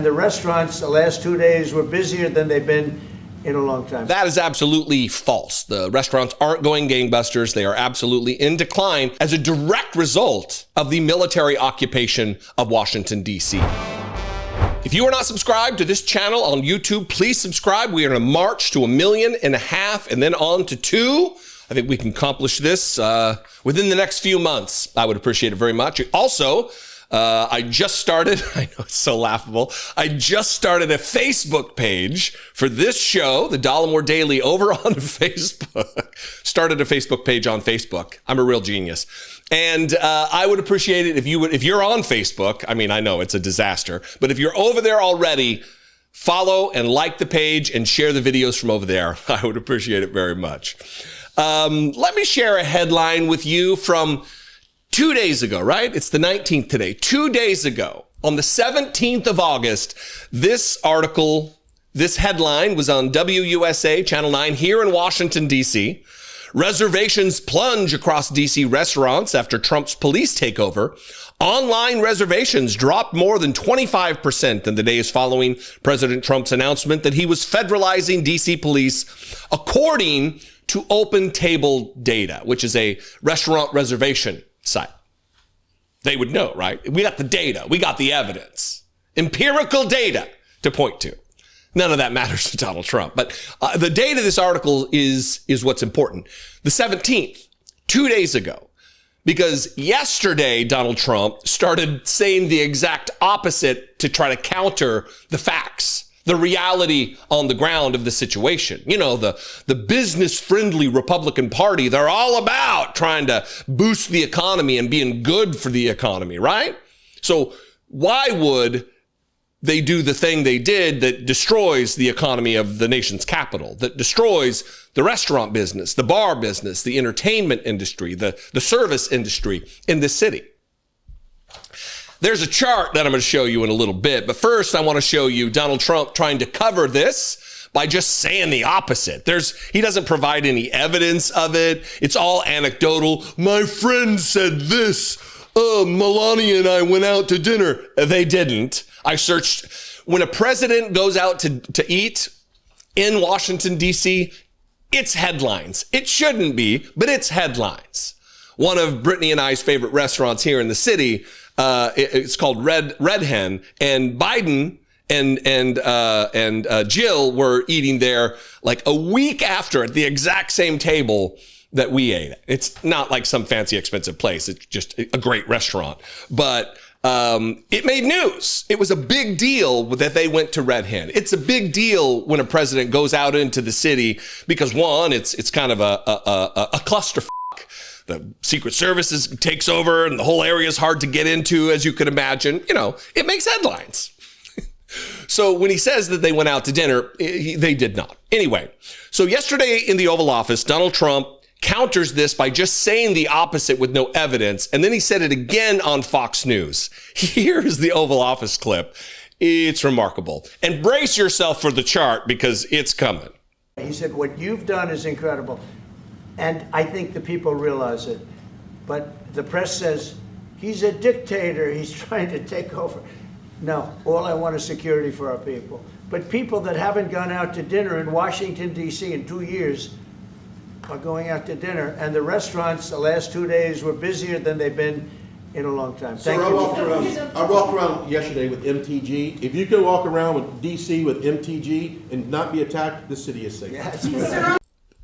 The restaurants the last 2 days were busier than they've been in a long time. That is absolutely false. The restaurants aren't going gangbusters. They are absolutely in decline as a direct result of the military occupation of Washington, D.C. If you are not subscribed to this channel on YouTube, please subscribe. We are in a march to 1.5 million and then on to 2. I think we can accomplish this within the next few months. I would appreciate it very much. Also, I just started, I know it's so laughable, I just started a Facebook page for this show, the Dollemore Daily, over on Facebook. Started a Facebook page on Facebook. I'm a real genius. And I would appreciate it if you're on Facebook. I mean, I know it's a disaster, but if you're over there already, follow and like the page and share the videos from over there. I would appreciate it very much. Let me share a headline with you from 2 days ago, right? It's the 19th today. 2 days ago, on the 17th of August, this headline was on WUSA Channel 9 here in Washington, D.C. Reservations plunge across D.C. restaurants after Trump's police takeover. Online reservations dropped more than 25% in the days following President Trump's announcement that he was federalizing D.C. police, according to Open Table Data, which is a restaurant reservation site. They would know, right? We got the data. We got the evidence. Empirical data to point to. None of that matters to Donald Trump. But the date of this article is what's important. The 17th, 2 days ago. Because yesterday, Donald Trump started saying the exact opposite to try to counter the facts, the reality on the ground of the situation. You know, the business-friendly Republican Party, they're all about trying to boost the economy and being good for the economy, right? So why would they do the thing they did that destroys the economy of the nation's capital, that destroys the restaurant business, the bar business, the entertainment industry, the service industry in this city? There's a chart that I'm going to show you in a little bit, but first I want to show you Donald Trump trying to cover this by just saying the opposite. He doesn't provide any evidence of it. It's all anecdotal. My friend said this. Melania and I went out to dinner. They didn't. I searched. When a president goes out to eat in Washington, D.C., it's headlines. It shouldn't be, but it's headlines. One of Brittany and I's favorite restaurants here in the city, it's called Red Hen, and Biden and Jill were eating there like a week after at the exact same table that we ate at. It's not like some fancy expensive place. It's just a great restaurant, but it made news. It was a big deal that they went to Red Hen. It's a big deal when a president goes out into the city because, one, it's kind of a clusterfuck. The Secret Service takes over and the whole area is hard to get into, as you could imagine. You know, it makes headlines. So when he says that they went out to dinner, they did not. Anyway, so yesterday in the Oval Office, Donald Trump counters this by just saying the opposite with no evidence. And then he said it again on Fox News. Here's the Oval Office clip. It's remarkable. And brace yourself for the chart because it's coming. He said, what you've done is incredible. And I think the people realize it. But the press says, he's a dictator. He's trying to take over. No, all I want is security for our people. But people that haven't gone out to dinner in Washington, D.C. in 2 years are going out to dinner. And the restaurants the last 2 days were busier than they've been in a long time. Thank you. I walked around yesterday with MTG. If you can walk around with D.C. with MTG and not be attacked, the city is safe. Yeah,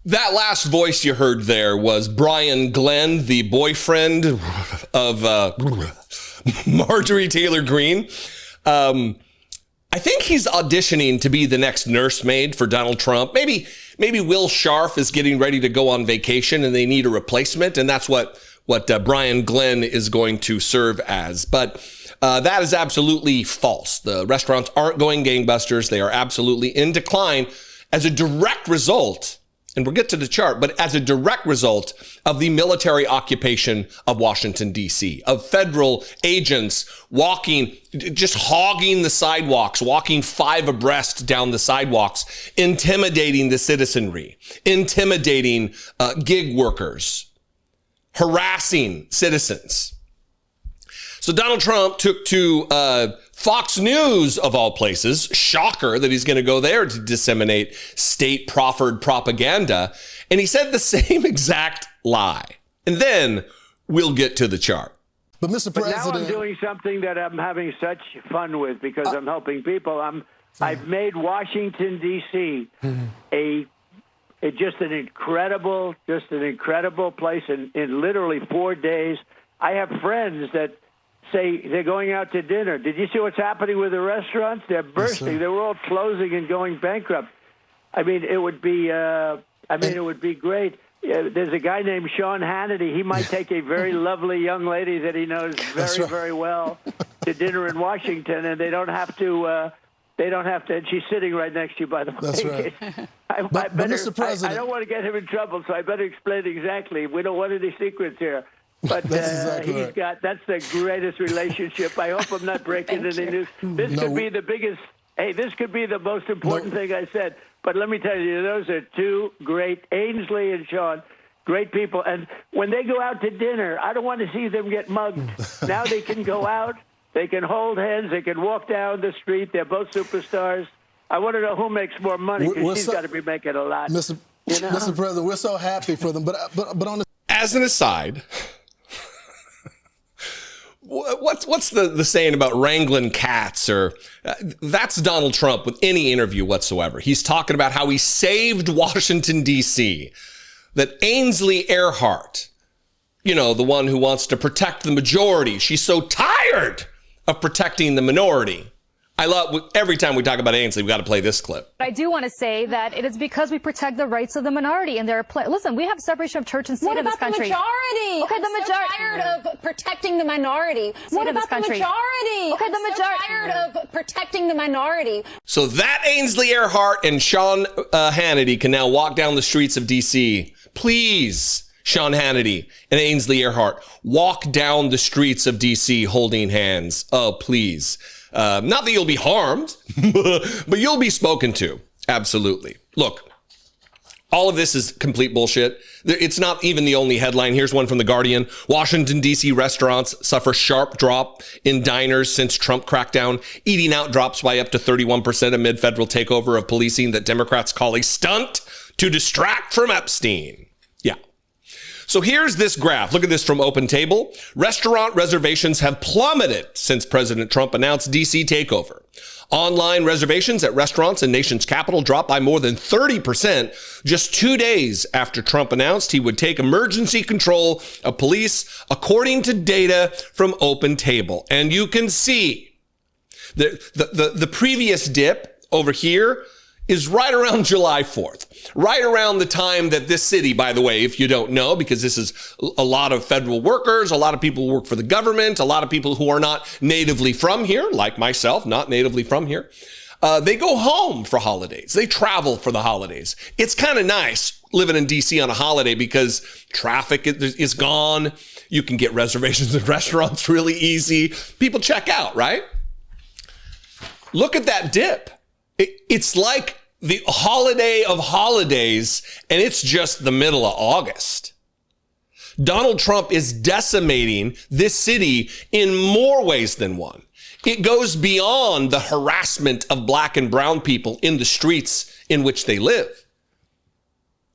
that last voice you heard there was Brian Glenn, the boyfriend of Marjorie Taylor Greene. I think he's auditioning to be the next nursemaid for Donald Trump. Maybe Will Scharf is getting ready to go on vacation and they need a replacement, and that's what Brian Glenn is going to serve as. But that is absolutely false. The restaurants aren't going gangbusters. They are absolutely in decline as a direct result, and we'll get to the chart, but as a direct result of the military occupation of Washington, D.C., of federal agents just hogging the sidewalks, walking 5 abreast down the sidewalks, intimidating the citizenry, intimidating gig workers, harassing citizens. So Donald Trump took to Fox News, of all places, shocker that he's going to go there to disseminate state-proffered propaganda. And he said the same exact lie. And then we'll get to the chart. But Mr. President, now I'm doing something that I'm having such fun with because I'm helping people. I've made Washington, D.C. Just an incredible place in literally 4 days. I have friends that say they're going out to dinner. Did you see what's happening with the restaurants? They're bursting. Yes, they were all closing and going bankrupt. I mean, it would be. It would be great. There's a guy named Sean Hannity. He might take a very lovely young lady that he knows very well to dinner in Washington, and they don't have to. And she's sitting right next to you, by the way. That's right. But Mr. President, I don't want to get him in trouble, so I better explain exactly. We don't want any secrets here. But that's exactly right. That's the greatest relationship. I hope I'm not breaking any news. This could be the biggest. Hey, this could be the most important thing I said. But let me tell you, those are two great, Ainsley and Sean, great people. And when they go out to dinner, I don't want to see them get mugged. Now they can go out, they can hold hands, they can walk down the street. They're both superstars. I want to know who makes more money because she's got to be making a lot. Mr. President, we're so happy for them. But on the as an aside, what's the saying about wrangling cats? Or that's Donald Trump with any interview whatsoever. He's talking about how he saved Washington, D.C., that Ainsley Earhart, the one who wants to protect the majority, she's so tired of protecting the minority. I love, every time we talk about Ainsley, we got to play this clip. I do want to say that it is because we protect the rights of the minority, and listen, we have separation of church and state in this country. What about the majority? Okay, the majority. So tired of protecting the minority. What about the majority? Okay, the majority. So tired of protecting the minority. So that Ainsley Earhart and Sean Hannity can now walk down the streets of D.C. Please, Sean Hannity and Ainsley Earhart, walk down the streets of D.C. holding hands. Oh, please. Not that you'll be harmed, but you'll be spoken to. Absolutely. Look, all of this is complete bullshit. It's not even the only headline. Here's one from The Guardian. Washington, D.C. restaurants suffer sharp drop in diners since Trump crackdown. Eating out drops by up to 31% amid federal takeover of policing that Democrats call a stunt to distract from Epstein. Yeah. So here's this graph. Look at this from Open Table. Restaurant reservations have plummeted since President Trump announced D.C. takeover. Online reservations at restaurants in nation's capital dropped by more than 30% just 2 days after Trump announced he would take emergency control of police, according to data from Open Table. And you can see the previous dip over here is right around July 4th, right around the time that this city, by the way, if you don't know, because this is a lot of federal workers, a lot of people who work for the government, a lot of people who are not natively from here, like myself, not natively from here, they go home for holidays. They travel for the holidays. It's kind of nice living in D.C. on a holiday because traffic is gone. You can get reservations at restaurants really easy. People check out, right? Look at that dip. It's like the holiday of holidays, and it's just the middle of August. Donald Trump is decimating this city in more ways than one. It goes beyond the harassment of black and brown people in the streets in which they live.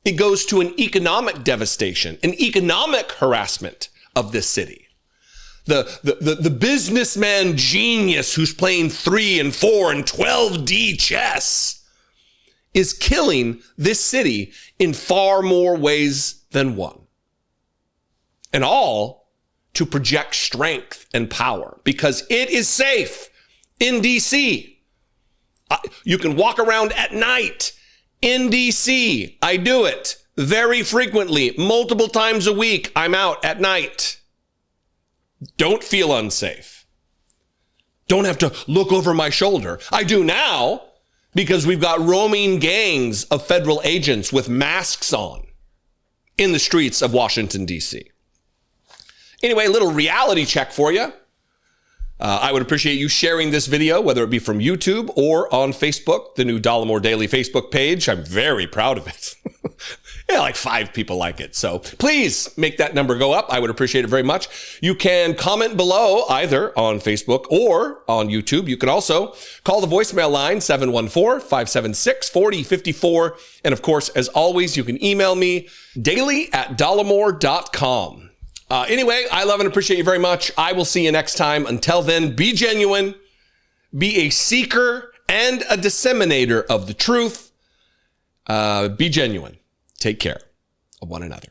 It goes to an economic devastation, an economic harassment of this city. The businessman genius who's playing 3 and 4 and 12D chess is killing this city in far more ways than one. And all to project strength and power because it is safe in DC. You can walk around at night in DC. I do it very frequently, multiple times a week. I'm out at night. Don't feel unsafe. Don't have to look over my shoulder. I do now because we've got roaming gangs of federal agents with masks on in the streets of Washington, D.C. Anyway, a little reality check for you. I would appreciate you sharing this video, whether it be from YouTube or on Facebook, the new Dollemore Daily Facebook page. I'm very proud of it. Yeah, like 5 people like it. So please make that number go up. I would appreciate it very much. You can comment below either on Facebook or on YouTube. You can also call the voicemail line 714-576-4054. And of course, as always, you can email me daily@dollemore.com. Anyway, I love and appreciate you very much. I will see you next time. Until then, be genuine, be a seeker and a disseminator of the truth. Be genuine. Take care of one another.